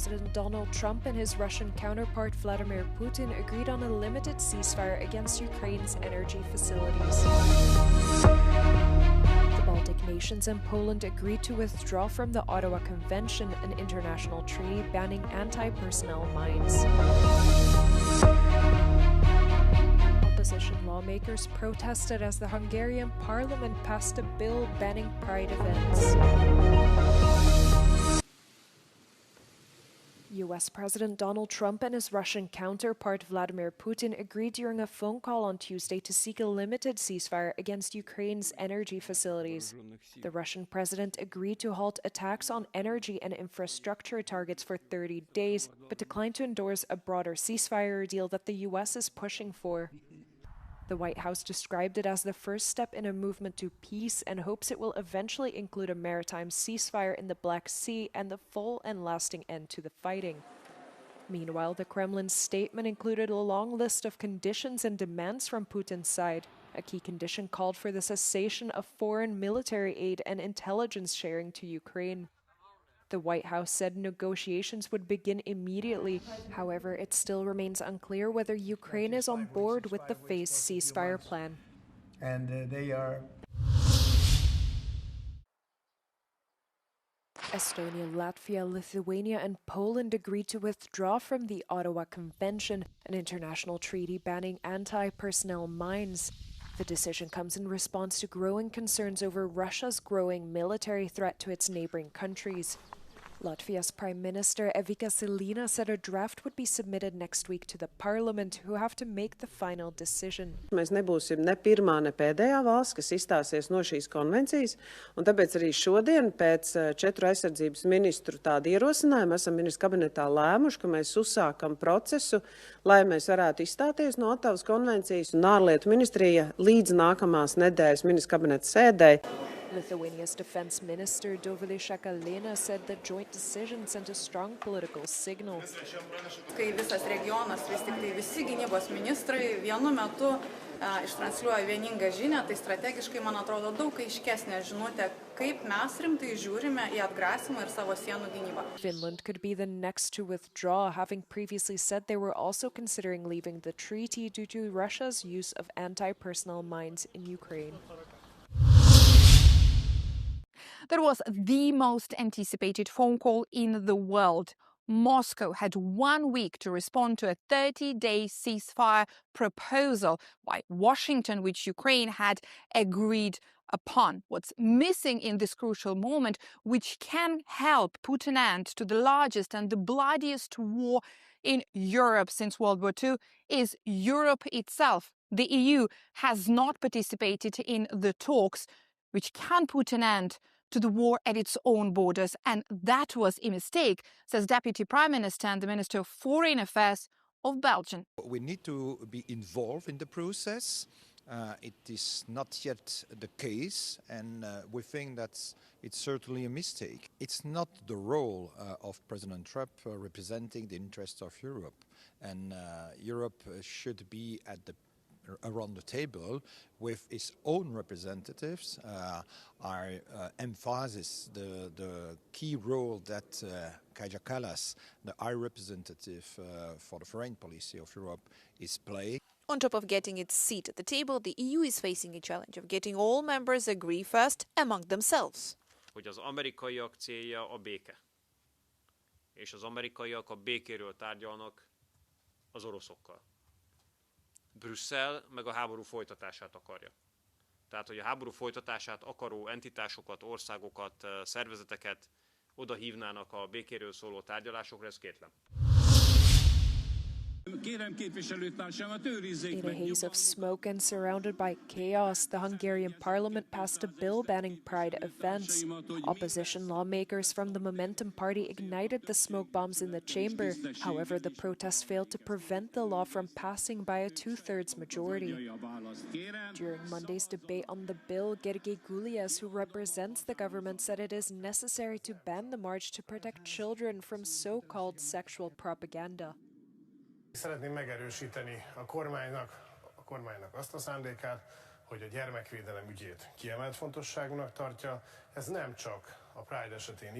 President Donald Trump and his Russian counterpart Vladimir Putin agreed on a limited ceasefire against Ukraine's energy facilities. The Baltic nations and Poland agreed to withdraw from the Ottawa Convention, an international treaty banning anti-personnel mines. Opposition lawmakers protested as the Hungarian parliament passed a bill banning Pride events. US President Donald Trump and his Russian counterpart Vladimir Putin agreed during a phone call on Tuesday to seek a limited ceasefire against Ukraine's energy facilities. The Russian president agreed to halt attacks on energy and infrastructure targets for 30 days, but declined to endorse a broader ceasefire deal that the US is pushing for. The White House described it as the first step in a movement to peace and hopes it will eventually include a maritime ceasefire in the Black Sea and the full and lasting end to the fighting. Meanwhile, the Kremlin's statement included a long list of conditions and demands from Putin's side. A key condition called for the cessation of foreign military aid and intelligence sharing to Ukraine. The White House said negotiations would begin immediately. However, it still remains unclear whether Ukraine is on board with the phased ceasefire plan. Estonia, Latvia, Lithuania, and Poland agreed to withdraw from the Ottawa Convention, an international treaty banning anti-personnel mines. The decision comes in response to growing concerns over Russia's growing military threat to its neighboring countries. Latvia's Prime Minister Evika Selina said a draft would be submitted next week to the Parliament, who have to make the final decision. Mēs nebūsim ne pirmā, ne pēdējā valsts, kas izstāsies no šīs konvencijas, un tāpēc arī šodien pēc 4 aizsardzības ministru tāda ierosinājuma esam ministru kabinetā lēmuši, ka mēs uzsākam procesu, lai mēs varētu izstāties no Ottavas konvencijas, un ārlietu ministrija līdz nākamās nedēļas ministru kabineta sēdē. Lithuania's defense minister Dovilė Šakalėna said the joint decision sent a strong political signal. Kai visas regionas, vis tik tai visi gynybos ministrai vienu metu ištransliuoja vieningą žinią, tai strategiškai, man atrodo, daug aiškesnė žinutė, kaip mes rimtai žiūrime į atgrasymą ir savo sienų gynybą. Finland could be the next to withdraw, having previously said they were also considering leaving the treaty due to Russia's use of anti-personnel mines in Ukraine. That was the most anticipated phone call in the world. Moscow had 1 week to respond to a 30-day ceasefire proposal by Washington, which Ukraine had agreed upon. What's missing in this crucial moment, which can help put an end to the largest and the bloodiest war in Europe since World War II, is Europe itself. The EU has not participated in the talks, which can put an end to the war at its own borders. And that was a mistake, says Deputy Prime Minister and the Minister of Foreign Affairs of Belgium. We need to be involved in the process. It is not yet the case, and we think that it's certainly a mistake. It's not the role of President Trump representing the interests of Europe. And Europe should be around the table with its own representatives. I emphasize the key role that Kaja Kallas, the High Representative for the foreign policy of Europe, is playing. On top of getting its seat at the table, the EU is facing a challenge of getting all members agree first among themselves. Hogy az amerikaiak célja a béke. És az amerikaiak a békéről tárgyalnak az oroszokkal. Brüsszel meg a háború folytatását akarja. Tehát, hogy a háború folytatását akaró entitásokat, országokat, szervezeteket oda hívnának a békéről szóló tárgyalásokra, ez kétlem. In a haze of smoke and surrounded by chaos, the Hungarian parliament passed a bill banning Pride events. Opposition lawmakers from the Momentum Party ignited the smoke bombs in the chamber. However, the protest failed to prevent the law from passing by a 2/3 majority. During Monday's debate on the bill, Gergely Gulyas, who represents the government, said it is necessary to ban the march to protect children from so-called sexual propaganda. Szeretném megerősíteni a kormánynak azt a szándékát, hogy a gyermekvédelem ügyét kiemelt fontosságúnak tartja. Ez nem csak a Pride esetén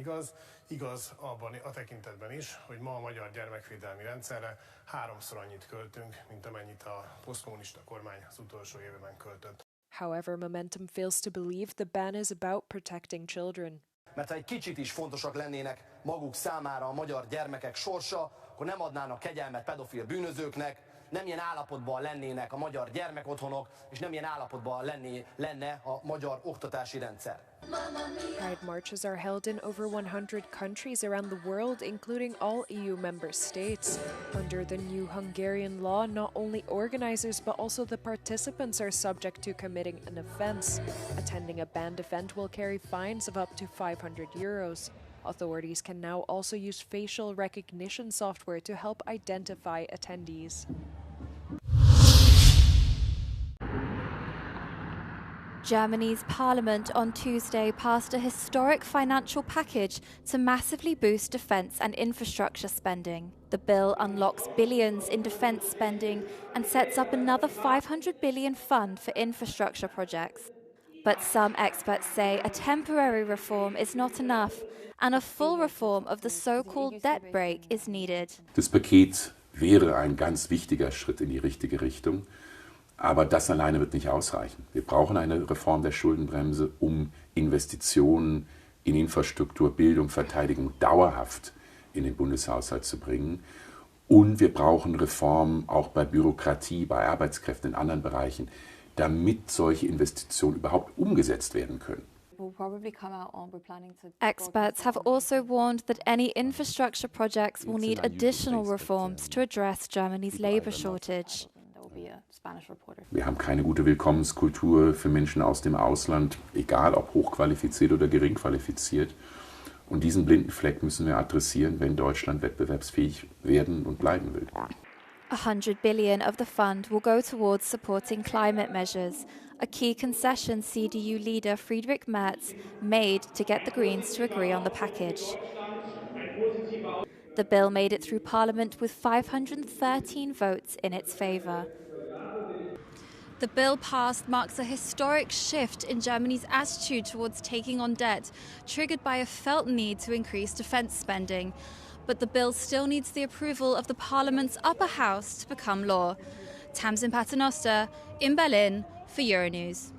igaz abban a tekintetben is, hogy ma a magyar gyermekvédelmi rendszerre 3-szor annyit költünk, mint amennyit a posztkommunista kormány az utolsó évben költött. However, Momentum fails to believe the ban is about protecting children. Mert ha egy kicsit is fontosak lennének maguk számára a magyar gyermekek sorsa, akkor nem adnának kegyelmet pedofil bűnözőknek, nem ilyen állapotban lennének a magyar gyermekotthonok, és nem ilyen állapotban lenne a magyar oktatási rendszer. Pride marches are held in over 100 countries around the world, including all EU member states. Under the new Hungarian law, not only organizers but also the participants are subject to committing an offense. Attending a banned event will carry fines of up to €500. Authorities can now also use facial recognition software to help identify attendees. Germany's parliament on Tuesday passed a historic financial package to massively boost defence and infrastructure spending. The bill unlocks billions in defence spending and sets up another €500 billion fund for infrastructure projects. But some experts say a temporary reform is not enough and a full reform of the so-called debt brake is needed. Das Paket wäre ein ganz wichtiger Schritt in die richtige Richtung. Aber das alleine wird nicht ausreichen. Wir brauchen eine Reform der Schuldenbremse, um Investitionen in Infrastruktur, Bildung, Verteidigung dauerhaft in den Bundeshaushalt zu bringen. Und wir brauchen Reformen auch bei Bürokratie, bei Arbeitskräften in anderen Bereichen, damit solche Investitionen überhaupt umgesetzt werden können. Experts have also warned that any infrastructure projects will need additional reforms to address Germany's labour shortage. Wir haben keine gute Willkommenskultur für Menschen aus dem Ausland, egal ob hochqualifiziert oder gering qualifiziert. Und diesen blinden Fleck müssen wir adressieren, wenn Deutschland wettbewerbsfähig werden und bleiben will. 100 billion of the fund will go towards supporting climate measures, a key concession CDU leader Friedrich Merz made to get the Greens to agree on the package. The bill made it through Parliament with 513 votes in its favour. The bill passed marks a historic shift in Germany's attitude towards taking on debt, triggered by a felt need to increase defence spending. But the bill still needs the approval of the Parliament's upper house to become law. Tamsin Paternoster in Berlin for Euronews.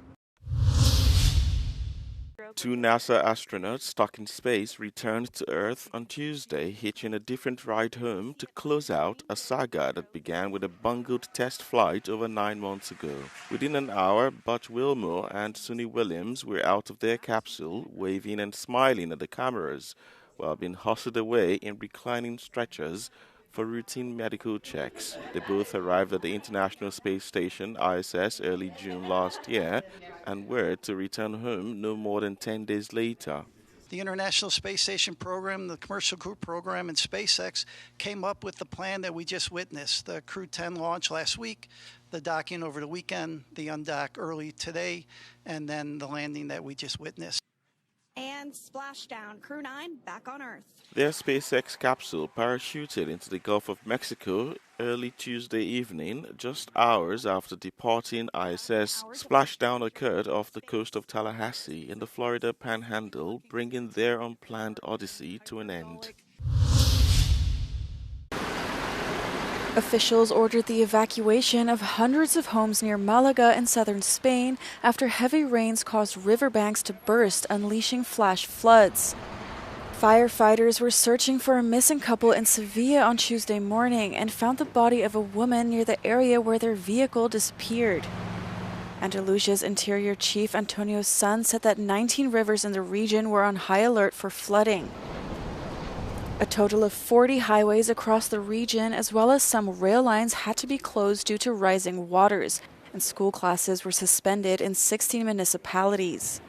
2 NASA astronauts stuck in space returned to Earth on Tuesday, hitching a different ride home to close out a saga that began with a bungled test flight over 9 months ago. Within an hour, Butch Wilmore and Suni Williams were out of their capsule, waving and smiling at the cameras, while being hustled away in reclining stretchers for routine medical checks. They both arrived at the International Space Station, ISS, early June last year and were to return home no more than 10 days later. The International Space Station program, the Commercial Crew program, and SpaceX came up with the plan that we just witnessed. The Crew 10 launch last week, the docking over the weekend, the undock early today, and then the landing that we just witnessed. And splashdown, Crew 9 back on Earth. Their SpaceX capsule parachuted into the Gulf of Mexico early Tuesday evening, just hours after departing ISS. Splashdown occurred off the coast of Tallahassee in the Florida Panhandle, bringing their unplanned odyssey to an end. Officials ordered the evacuation of hundreds of homes near Malaga in southern Spain after heavy rains caused riverbanks to burst, unleashing flash floods. Firefighters were searching for a missing couple in Sevilla on Tuesday morning and found the body of a woman near the area where their vehicle disappeared. Andalusia's Interior Chief Antonio Sanz said that 19 rivers in the region were on high alert for flooding. A total of 40 highways across the region, as well as some rail lines, had to be closed due to rising waters, and school classes were suspended in 16 municipalities.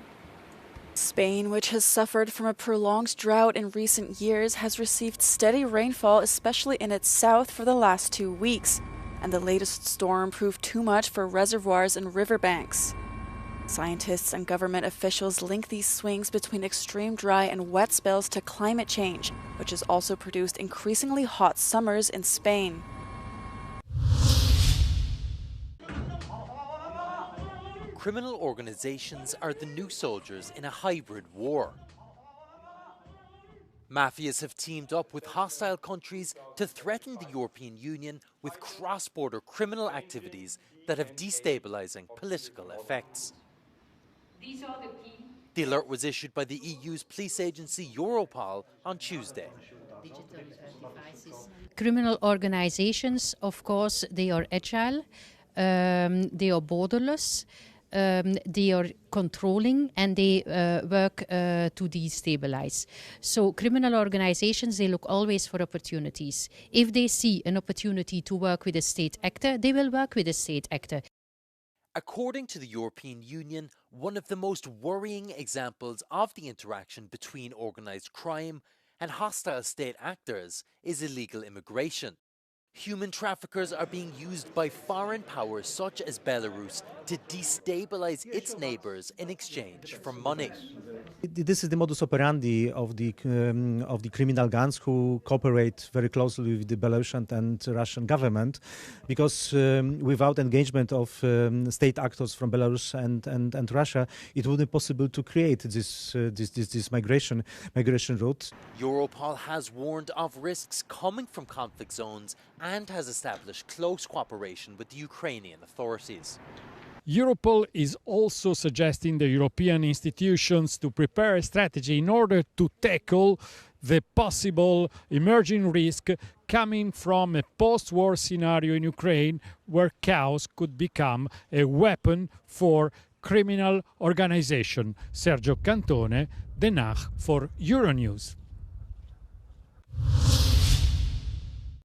Spain, which has suffered from a prolonged drought in recent years, has received steady rainfall, especially in its south, for the last 2 weeks, and the latest storm proved too much for reservoirs and riverbanks. Scientists and government officials link these swings between extreme dry and wet spells to climate change, which has also produced increasingly hot summers in Spain. Criminal organizations are the new soldiers in a hybrid war. Mafias have teamed up with hostile countries to threaten the European Union with cross-border criminal activities that have destabilising political effects. The alert was issued by the EU's police agency Europol on Tuesday. Criminal organizations, of course, they are agile, they are borderless, they are controlling, and they work to destabilize. So criminal organizations, they look always for opportunities. If they see an opportunity to work with a state actor, they will work with a state actor. According to the European Union, one of the most worrying examples of the interaction between organised crime and hostile state actors is illegal immigration. Human traffickers are being used by foreign powers such as Belarus to destabilize its neighbors in exchange for money. This is the modus operandi of the criminal gangs who cooperate very closely with the Belarusian and Russian government, because without engagement of state actors from Belarus and Russia, it wouldn't be possible to create this migration route. Europol has warned of risks coming from conflict zones and has established close cooperation with the Ukrainian authorities. Europol is also suggesting the European institutions to prepare a strategy in order to tackle the possible emerging risk coming from a post-war scenario in Ukraine where chaos could become a weapon for criminal organization. Sergio Cantone, Den Haag for Euronews.